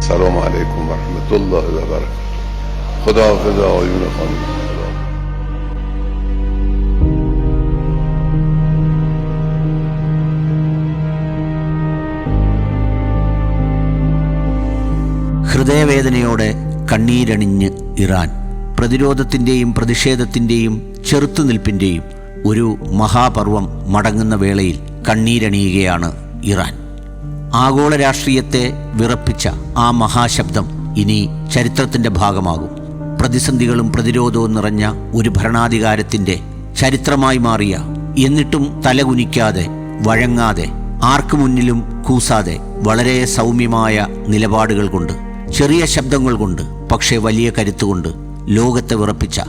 السلام عليكم ورحمة الله وبركاته. خدا حافظ آقایون خانم. ഹൃദയവേദനയോടെ കണ്ണീരണിഞ്ഞ് Iran. പ്രതിരോധത്തിൻ്റെയും പ്രതിഷേധത്തിൻ്റെയും ചെറുത്തുനിൽപ്പിൻ്റെയും ഒരു മഹാപർവം മടങ്ങുന്ന വേളയിൽ കണ്ണീരണിയുകയാണ് ഇറാൻ. ആഗോള രാഷ്ട്രീയത്തെ വിറപ്പിച്ച ആ മഹാശബ്ദം ഇനി ചരിത്രത്തിൻ്റെ ഭാഗമാകും. പ്രതിസന്ധികളും പ്രതിരോധവും നിറഞ്ഞ ഒരു ഭരണാധികാരത്തിൻ്റെ ചരിത്രമായി മാറിയ, എന്നിട്ടും തലകുനിക്കാതെ വഴങ്ങാതെ ആർക്കു മുന്നിലും കൂസാതെ വളരെ സൗമ്യമായ നിലപാടുകൾ കൊണ്ട്, ചെറിയ ശബ്ദങ്ങൾ കൊണ്ട്, പക്ഷേ വലിയ കരുത്തുകൊണ്ട് ലോകത്തെ വിറപ്പിച്ച,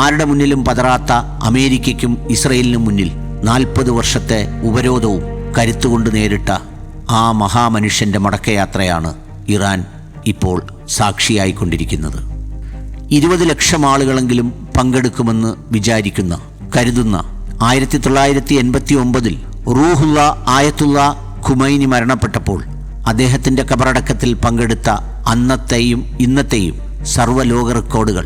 ആരുടെ മുന്നിലും പതറാത്ത അമേരിക്കയ്ക്കും ഇസ്രയേലിനും മുന്നിൽ 40 വർഷത്തെ ഉപരോധവും കരുത്തുകൊണ്ട് നേരിട്ട ആ മഹാമനുഷ്യൻ്റെ മടക്കയാത്രയാണ് ഇറാൻ ഇപ്പോൾ സാക്ഷിയായിക്കൊണ്ടിരിക്കുന്നത്. 20 ലക്ഷം ആളുകളെങ്കിലും പങ്കെടുക്കുമെന്ന് വിചാരിക്കുന്ന, കരുതുന്ന 1989 റൂഹുള്ള ആയത്തുള്ള ഖുമൈനി മരണപ്പെട്ടപ്പോൾ അദ്ദേഹത്തിൻ്റെ ഖബറടക്കത്തിൽ പങ്കെടുത്ത അന്നത്തെയും ഇന്നത്തെയും സർവ്വലോക റെക്കോർഡുകൾ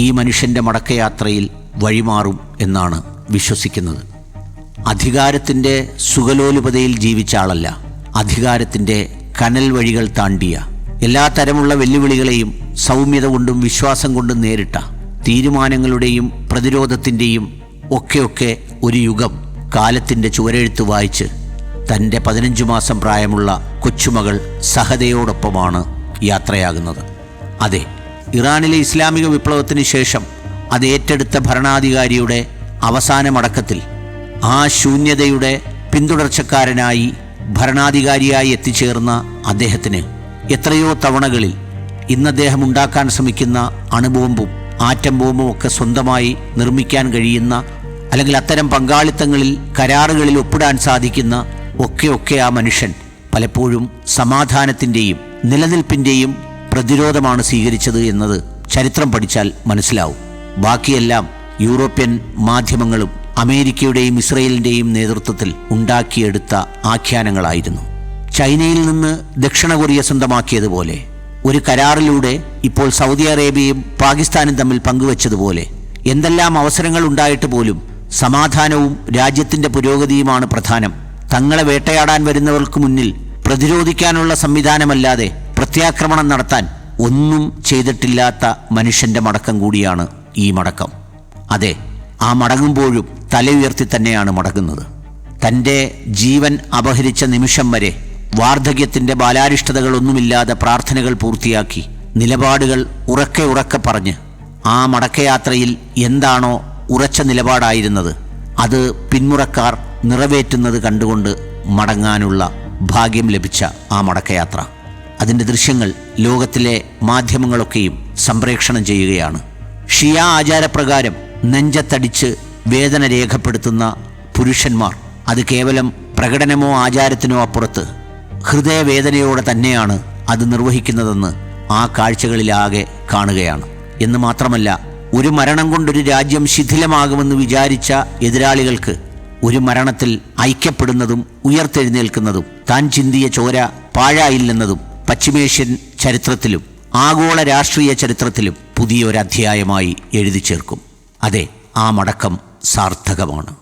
ഈ മനുഷ്യൻ്റെ മടക്കയാത്രയിൽ വഴിമാറും എന്നാണ് വിശ്വസിക്കുന്നത്. അധികാരത്തിൻ്റെ സുഖലോലുപതയിൽ ജീവിച്ച ആളല്ല, അധികാരത്തിൻ്റെ കനൽ വഴികൾ താണ്ടിയ, എല്ലാ തരമുള്ള വെല്ലുവിളികളെയും സൗമ്യത കൊണ്ടും വിശ്വാസം കൊണ്ടും നേരിട്ട, തീരുമാനങ്ങളുടെയും പ്രതിരോധത്തിൻ്റെയും ഒക്കെ ഒരു യുഗം കാലത്തിൻ്റെ ചുവരെഴുത്ത് വായിച്ച് തൻ്റെ 15 മാസം പ്രായമുള്ള കൊച്ചുമകൾ സഹദയോടൊപ്പമാണ് യാത്രയാകുന്നത്. അതെ, ഇറാനിലെ ഇസ്ലാമിക വിപ്ലവത്തിന് ശേഷം അത് ഏറ്റെടുത്ത ഭരണാധികാരിയുടെ അവസാന മടക്കത്തിൽ ആ ശൂന്യതയുടെ പിന്തുടർച്ചക്കാരനായി ഭരണാധികാരിയായി എത്തിച്ചേർന്ന അദ്ദേഹത്തിന് എത്രയോ തവണകളിൽ ഇന്ന് അദ്ദേഹം ഉണ്ടാക്കാൻ ശ്രമിക്കുന്ന അണുബോംബും ആറ്റം ബോംബും ഒക്കെ സ്വന്തമായി നിർമ്മിക്കാൻ കഴിയുന്ന, അല്ലെങ്കിൽ അത്തരം പങ്കാളിത്തങ്ങളിൽ കരാറുകളിൽ ഒപ്പിടാൻ സാധിക്കുന്ന ഒക്കെ ആ മനുഷ്യൻ പലപ്പോഴും സമാധാനത്തിൻ്റെയും നിലനിൽപ്പിൻ്റെയും പ്രതിരോധമാണ് സ്വീകരിച്ചത് എന്നത് ചരിത്രം പഠിച്ചാൽ മനസ്സിലാവും. ബാക്കിയെല്ലാം യൂറോപ്യൻ മാധ്യമങ്ങളും അമേരിക്കയുടെയും ഇസ്രയേലിൻ്റെയും നേതൃത്വത്തിൽ ഉണ്ടാക്കിയെടുത്ത ആഖ്യാനങ്ങളായിരുന്നു. ചൈനയിൽ നിന്ന് ദക്ഷിണ കൊറിയ സ്വന്തമാക്കിയതുപോലെ, ഒരു കരാറിലൂടെ ഇപ്പോൾ സൗദി അറേബ്യയും പാകിസ്ഥാനും തമ്മിൽ പങ്കുവച്ചതുപോലെ, എന്തെല്ലാം അവസരങ്ങൾ ഉണ്ടായിട്ട് പോലും സമാധാനവും രാജ്യത്തിൻ്റെ പുരോഗതിയുമാണ് പ്രധാനം. തങ്ങളെ വേട്ടയാടാൻ വരുന്നവർക്ക് മുന്നിൽ പ്രതിരോധിക്കാനുള്ള സംവിധാനമല്ലാതെ പ്രത്യാക്രമണം നടത്താൻ ഒന്നും ചെയ്തിട്ടില്ലാത്ത മനുഷ്യൻ്റെ മടക്കം കൂടിയാണ് ഈ മടക്കം. അതെ, ആ മടങ്ങുമ്പോഴും തല ഉയർത്തി തന്നെയാണ് മടങ്ങുന്നത്. തൻ്റെ ജീവൻ അപഹരിച്ച നിമിഷം വരെ വാർദ്ധക്യത്തിൻ്റെ ബാലാരിഷ്ടതകളൊന്നുമില്ലാതെ പ്രാർത്ഥനകൾ പൂർത്തിയാക്കി, നിലപാടുകൾ ഉറക്കെ പറഞ്ഞ് ആ മടക്കയാത്രയിൽ എന്താണോ ഉറച്ച നിലപാടായിരുന്നത് അത് പിന്മുറക്കാർ നിറവേറ്റുന്നത് കണ്ടുകൊണ്ട് മടങ്ങാനുള്ള ഭാഗ്യം ലഭിച്ച ആ മടക്കയാത്ര, അതിൻ്റെ ദൃശ്യങ്ങൾ ലോകത്തിലെ മാധ്യമങ്ങളൊക്കെയും സംപ്രേഷണം ചെയ്യുകയാണ്. ഷിയ ആചാരപ്രകാരം നെഞ്ചത്തടിച്ച് വേദന രേഖപ്പെടുത്തുന്ന പുരുഷന്മാർ അത് കേവലം പ്രകടനമോ ആചാരത്തിനോ അപ്പുറത്ത് ഹൃദയവേദനയോടെ തന്നെയാണ് അത് നിർവഹിക്കുന്നതെന്ന് ആ കാഴ്ചകളിലാകെ കാണുകയാണ്. എന്ന് മാത്രമല്ല, ഒരു മരണം കൊണ്ടൊരു രാജ്യം ശിഥിലമാകുമെന്ന് വിചാരിച്ച എതിരാളികൾക്ക് ഒരു മരണത്തിൽ ഐക്യപ്പെടുന്നതും ഉയർത്തെഴുന്നേൽക്കുന്നതും താൻ ചിന്തിയ ചോര പാഴായില്ലെന്നതും പശ്ചിമേഷ്യൻ ചരിത്രത്തിലും ആഗോള രാഷ്ട്രീയ ചരിത്രത്തിലും പുതിയൊരധ്യായമായി എഴുതി ചേർക്കും. അതെ, ആ മടക്കം സാർത്ഥകമാണ്.